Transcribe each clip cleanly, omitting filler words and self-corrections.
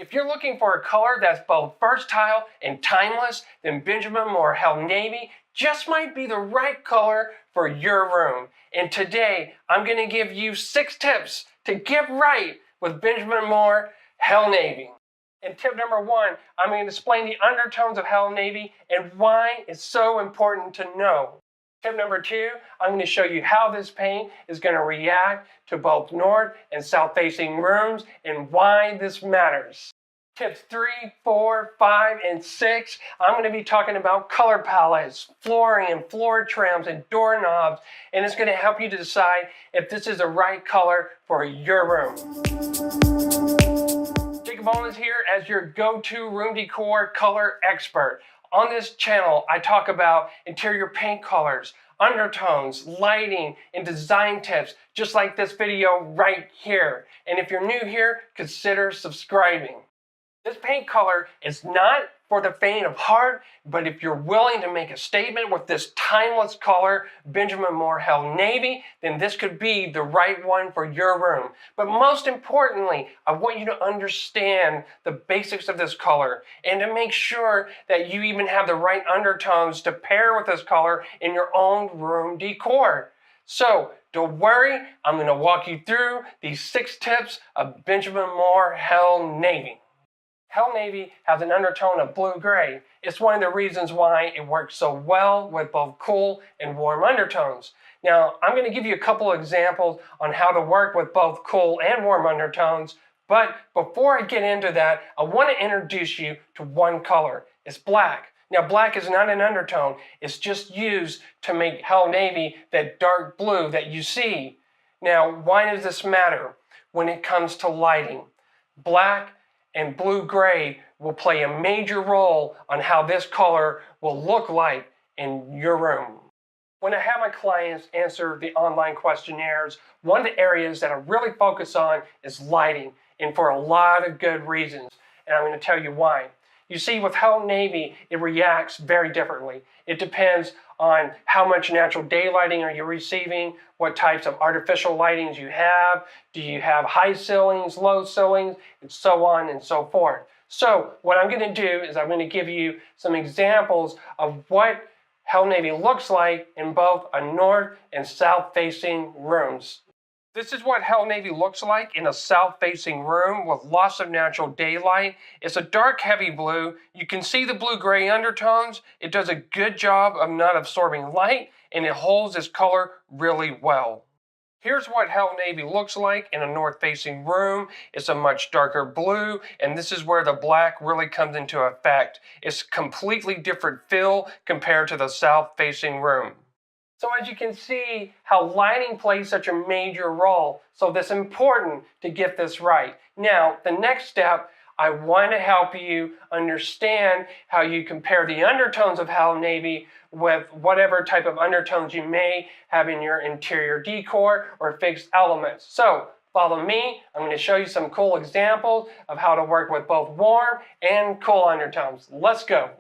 If you're looking for a color that's both versatile and timeless, then Benjamin Moore Hell Navy just might be the right color for your room. And today, I'm going to give you 6 tips to get right with Benjamin Moore Hell Navy. And tip number 1, I'm going to explain the undertones of Hell Navy and why it's so important to know. Tip number 2, I'm going to show you how this paint is going to react to both north and south facing rooms and why this matters. Tips 3, 4, 5, and 6, I'm going to be talking about color palettes, flooring and floor trims and doorknobs, and it's going to help you to decide if this is the right color for your room. Jacob Owens here as your go-to room decor color expert. On this channel, I talk about interior paint colors, undertones, lighting, and design tips, just like this video right here. And if you're new here, consider subscribing. This paint color is not for the faint of heart, but if you're willing to make a statement with this timeless color, Benjamin Moore Hell Navy, then this could be the right one for your room. But most importantly, I want you to understand the basics of this color and to make sure that you even have the right undertones to pair with this color in your own room decor. So don't worry, I'm going to walk you through these 6 tips of Benjamin Moore Hell Navy. Hell Navy has an undertone of blue-gray. It's one of the reasons why it works so well with both cool and warm undertones. Now, I'm going to give you a couple of examples on how to work with both cool and warm undertones, but before I get into that, I want to introduce you to one color. It's black. Now, black is not an undertone. It's just used to make Hell Navy that dark blue that you see. Now, why does this matter when it comes to lighting? Black and blue-gray will play a major role on how this color will look like in your room. When I have my clients answer the online questionnaires, one of the areas that I really focus on is lighting, and for a lot of good reasons. And I'm going to tell you why. You see, with Hell Navy, it reacts very differently. It depends on how much natural daylighting are you receiving, what types of artificial lightings you have, do you have high ceilings, low ceilings, and so on and so forth. So what I'm going to do is I'm going to give you some examples of what Hell Navy looks like in both a north and south facing rooms. This is what Hell Navy looks like in a south-facing room with lots of natural daylight. It's a dark, heavy blue. You can see the blue-gray undertones. It does a good job of not absorbing light, and it holds its color really well. Here's what Hell Navy looks like in a north-facing room. It's a much darker blue, and this is where the black really comes into effect. It's a completely different feel compared to the south-facing room. So as you can see how lighting plays such a major role, so it's important to get this right. Now, the next step, I want to help you understand how you compare the undertones of Hell Navy with whatever type of undertones you may have in your interior decor or fixed elements. So follow me, I'm going to show you some cool examples of how to work with both warm and cool undertones. Let's go.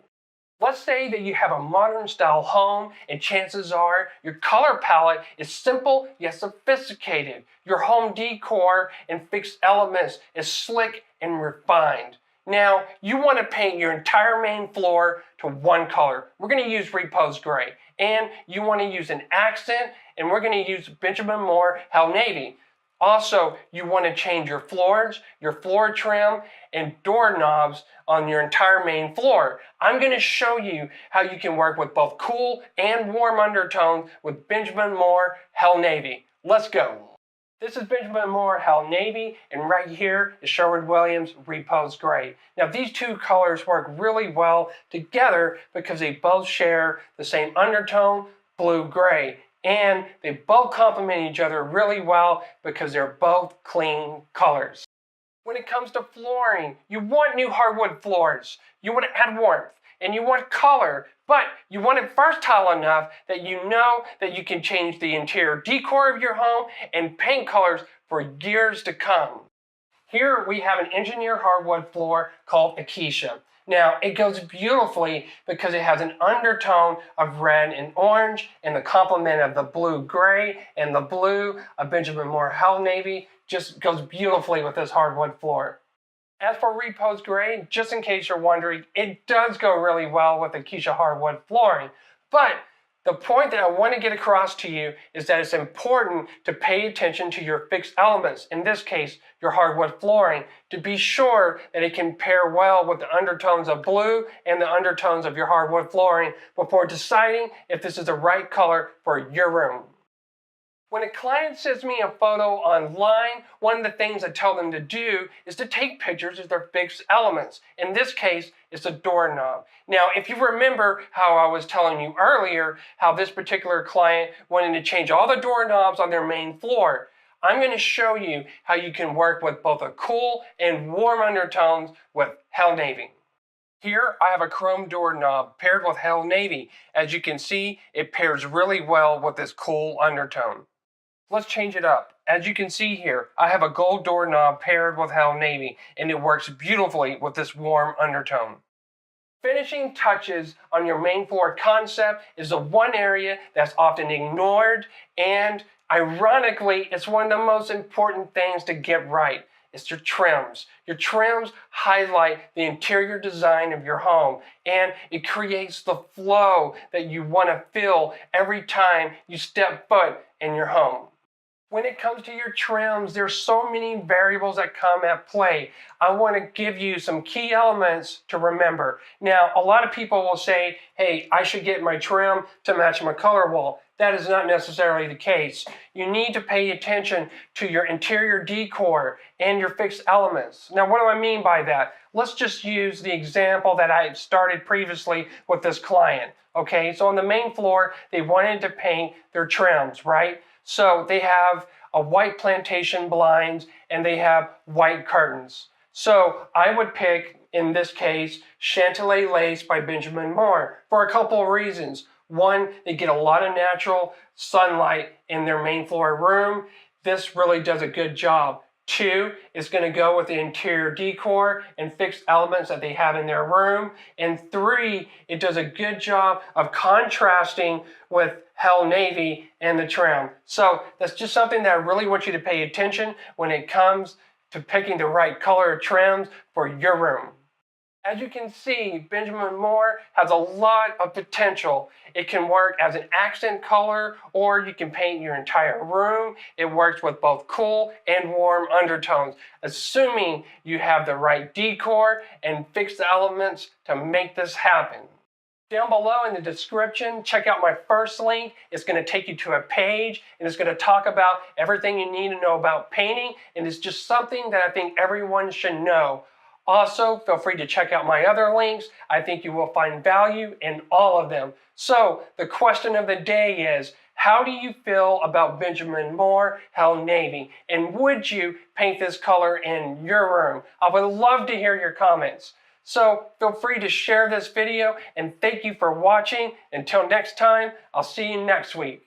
Let's say that you have a modern style home and chances are your color palette is simple yet sophisticated. Your home decor and fixed elements is slick and refined. Now, you want to paint your entire main floor to one color. We're going to use Repose Gray. And you want to use an accent, and we're going to use Benjamin Moore Hell Navy. Also, you want to change your floors, your floor trim, and doorknobs on your entire main floor. I'm going to show you how you can work with both cool and warm undertones with Benjamin Moore Hell Navy. Let's go. This is Benjamin Moore Hell Navy, and right here is Sherwin-Williams Repose Gray. Now, these two colors work really well together because they both share the same undertone, blue-gray. And they both complement each other really well because they're both clean colors. When it comes to flooring, you want new hardwood floors. You want to add warmth and you want color, but you want it versatile enough that you know that you can change the interior decor of your home and paint colors for years to come. Here we have an engineered hardwood floor called Acacia. Now, it goes beautifully because it has an undertone of red and orange, and the complement of the blue-gray and the blue of Benjamin Moore Hell Navy just goes beautifully with this hardwood floor. As for Repose Gray, just in case you're wondering, it does go really well with the Keisha hardwood flooring. But the point that I want to get across to you is that it's important to pay attention to your fixed elements, in this case, your hardwood flooring, to be sure that it can pair well with the undertones of blue and the undertones of your hardwood flooring before deciding if this is the right color for your room. When a client sends me a photo online, one of the things I tell them to do is to take pictures of their fixed elements. In this case, it's a doorknob. Now, if you remember how I was telling you earlier, how this particular client wanted to change all the doorknobs on their main floor, I'm going to show you how you can work with both a cool and warm undertones with Hell Navy. Here I have a chrome doorknob paired with Hell Navy. As you can see, it pairs really well with this cool undertone. Let's change it up. As you can see here, I have a gold doorknob paired with Hell Navy, and it works beautifully with this warm undertone. Finishing touches on your main floor concept is the one area that's often ignored, and ironically, it's one of the most important things to get right. It's your trims. Your trims highlight the interior design of your home, and it creates the flow that you want to feel every time you step foot in your home. When it comes to your trims, there's so many variables that come at play. I want to give you some key elements to remember. Now, a lot of people will say, hey, I should get my trim to match my color wall. That is not necessarily the case. You need to pay attention to your interior decor and your fixed elements. Now, what do I mean by that? Let's just use the example that I started previously with this client. Okay, so on the main floor, they wanted to paint their trims, right? So they have a white plantation blinds and they have white curtains. So I would pick, in this case, Chantilly Lace by Benjamin Moore for a couple of reasons. One, they get a lot of natural sunlight in their main floor room. This really does a good job. Two, it's going to go with the interior decor and fixed elements that they have in their room. And three, it does a good job of contrasting with Hell Navy and the trim. So that's just something that I really want you to pay attention when it comes to picking the right color trims for your room. As you can see, Benjamin Moore has a lot of potential. It can work as an accent color, or you can paint your entire room. It works with both cool and warm undertones, assuming you have the right decor and fixed elements to make this happen. Down below in the description, check out my first link. It's going to take you to a page, and it's going to talk about everything you need to know about painting, and it's just something that I think everyone should know. Also, feel free to check out my other links. I think you will find value in all of them. So, the question of the day is, how do you feel about Benjamin Moore Hell Navy? And would you paint this color in your room? I would love to hear your comments. So, feel free to share this video, and thank you for watching. Until next time, I'll see you next week.